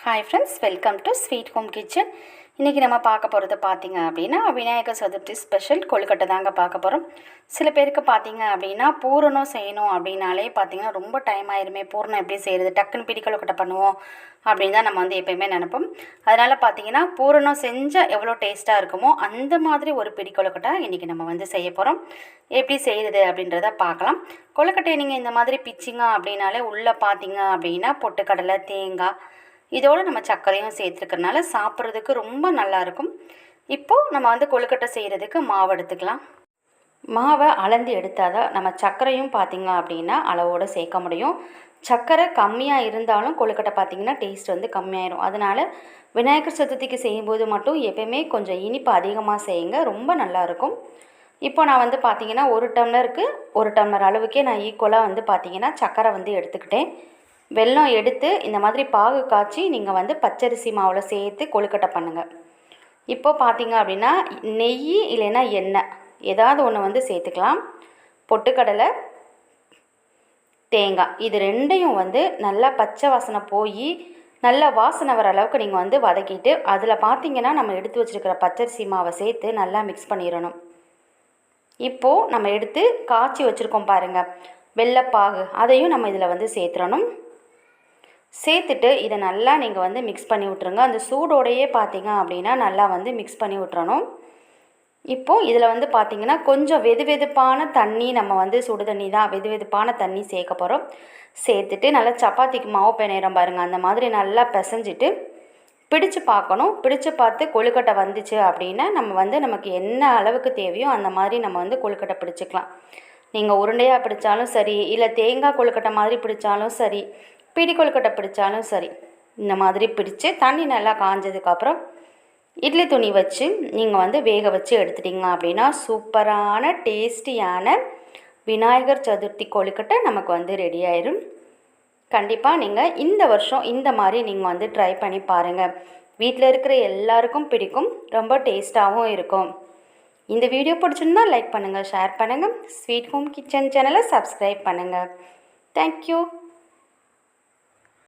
Hi friends, welcome to sweet home kitchen. இன்றைக்கி நம்ம பார்க்க போகிறது பார்த்திங்க அப்படின்னா விநாயகர் சதுர்த்தி ஸ்பெஷல் கொழுக்கட்டை தாங்க பார்க்க போகிறோம். சில பேருக்கு பார்த்திங்க அப்படின்னா பூரணம் செய்யணும் அப்படின்னாலே பார்த்திங்கன்னா ரொம்ப டைம் ஆயிருமே, பூரணம் எப்படி செய்கிறது, டக்குன்னு பிடி கொழுக்கட்டை பண்ணுவோம் அப்படின்னு தான் நம்ம வந்து எப்போயுமே நினைப்போம். அதனால் பார்த்திங்கன்னா பூரணம் செஞ்சால் எவ்வளோ டேஸ்ட்டாக இருக்குமோ அந்த மாதிரி ஒரு பிடி கொழுக்கட்டை இன்றைக்கி நம்ம வந்து செய்ய போகிறோம். எப்படி செய்கிறது அப்படின்றத பார்க்கலாம். கொழுக்கட்டையை நீங்கள் இந்த மாதிரி பிச்சிங்க அப்படின்னாலே உள்ளே பார்த்திங்க அப்படின்னா பொட்டுக்கடலை, தேங்காய், இதோடு நம்ம சர்க்கரையும் சேர்த்துருக்கறனால சாப்பிட்றதுக்கு ரொம்ப நல்லாயிருக்கும். இப்போது நம்ம வந்து கொழுக்கட்டை செய்கிறதுக்கு மாவு எடுத்துக்கலாம். மாவை அளந்து எடுத்தால் தான் நம்ம சர்க்கரையும் பார்த்திங்க அப்படின்னா அளவோடு சேர்க்க முடியும். சர்க்கரை கம்மியாக இருந்தாலும் கொழுக்கட்டை பார்த்திங்கன்னா டேஸ்ட் வந்து கம்மியாயிடும். அதனால் விநாயகர் சதுர்த்திக்கு செய்யும்போது மட்டும் எப்பயுமே கொஞ்சம் இனிப்பு அதிகமாக செய்யுங்க, ரொம்ப நல்லாயிருக்கும். இப்போ நான் வந்து பார்த்திங்கன்னா 1 டம்ளருக்கு 1 டம்ளர் அளவுக்கே நான் ஈக்குவலாக வந்து பார்த்திங்கன்னா சர்க்கரை வந்து எடுத்துக்கிட்டேன். வெல்லம் எடுத்து இந்த மாதிரி பாகு காய்ச்சி நீங்கள் வந்து பச்சரிசி மாவில் சேர்த்து கொழுக்கட்டை பண்ணுங்கள். இப்போது பார்த்தீங்க அப்படின்னா நெய் இல்லைன்னா எண்ணெய் ஏதாவது ஒன்று வந்து சேர்த்துக்கலாம். பொட்டுக்கடலை, தேங்காய் இது ரெண்டையும் வந்து நல்லா பச்சை வாசனை போய் நல்லா வாசனை வர அளவுக்கு நீங்கள் வந்து வதக்கிட்டு அதில் பார்த்தீங்கன்னா நம்ம எடுத்து வச்சுருக்கிற பச்சரிசி மாவை சேர்த்து நல்லா மிக்ஸ் பண்ணிடணும். இப்போது நம்ம எடுத்து காய்ச்சி வச்சுருக்கோம் பாருங்கள் வெள்ளைப்பாகு, அதையும் நம்ம இதில் வந்து சேர்த்துடணும். சேர்த்துட்டு இதை நல்லா நீங்கள் வந்து மிக்ஸ் பண்ணி விட்ருங்க. அந்த சூடோடையே பார்த்தீங்க அப்படின்னா நல்லா வந்து மிக்ஸ் பண்ணி விட்டுறணும். இப்போது இதில் வந்து பார்த்திங்கன்னா கொஞ்சம் வெதுவெதுப்பான தண்ணி, நம்ம வந்து சுடு தண்ணி தான், வெதுவெதுப்பான தண்ணி சேர்க்க போகிறோம். சேர்த்துட்டு நல்லா சப்பாத்திக்கு மாவு பிணையிறோம் பாருங்கள், அந்த மாதிரி நல்லா பிசைஞ்சிட்டு பிடிச்சு பார்க்கணும். பிடிச்சு பார்த்து கொழுக்கட்டை வந்துச்சு அப்படின்னா நம்ம வந்து நமக்கு என்ன அளவுக்கு தேவையோ அந்த மாதிரி நம்ம வந்து கொழுக்கட்டை பிடிச்சிக்கலாம். நீங்கள் உருண்டையாக பிடிச்சாலும் சரி, இல்லை தேங்காய் கொழுக்கட்டை மாதிரி பிடிச்சாலும் சரி, பிடி கொழுக்கட்டை பிடிச்சாலும் சரி, இந்த மாதிரி பிடிச்சி தண்ணி நல்லா காஞ்சதுக்கப்புறம் இட்லி துணி வச்சு நீங்கள் வந்து வேக வச்சு எடுத்துட்டிங்க அப்படின்னா சூப்பரான டேஸ்டியான விநாயகர் சதுர்த்தி கொழுக்கட்டை நமக்கு வந்து ரெடி ஆயிடும். கண்டிப்பாக நீங்கள் இந்த வருஷம் இந்த மாதிரி நீங்கள் வந்து ட்ரை பண்ணி பாருங்கள். வீட்டில் இருக்கிற எல்லாருக்கும் பிடிக்கும், ரொம்ப டேஸ்ட்டாகவும் இருக்கும். இந்த வீடியோ பிடிச்சிருந்தா லைக் பண்ணுங்கள், ஷேர் பண்ணுங்கள், ஸ்வீட் ஹோம் கிச்சன் சேனலை சப்ஸ்கிரைப் பண்ணுங்கள். தேங்க்யூ.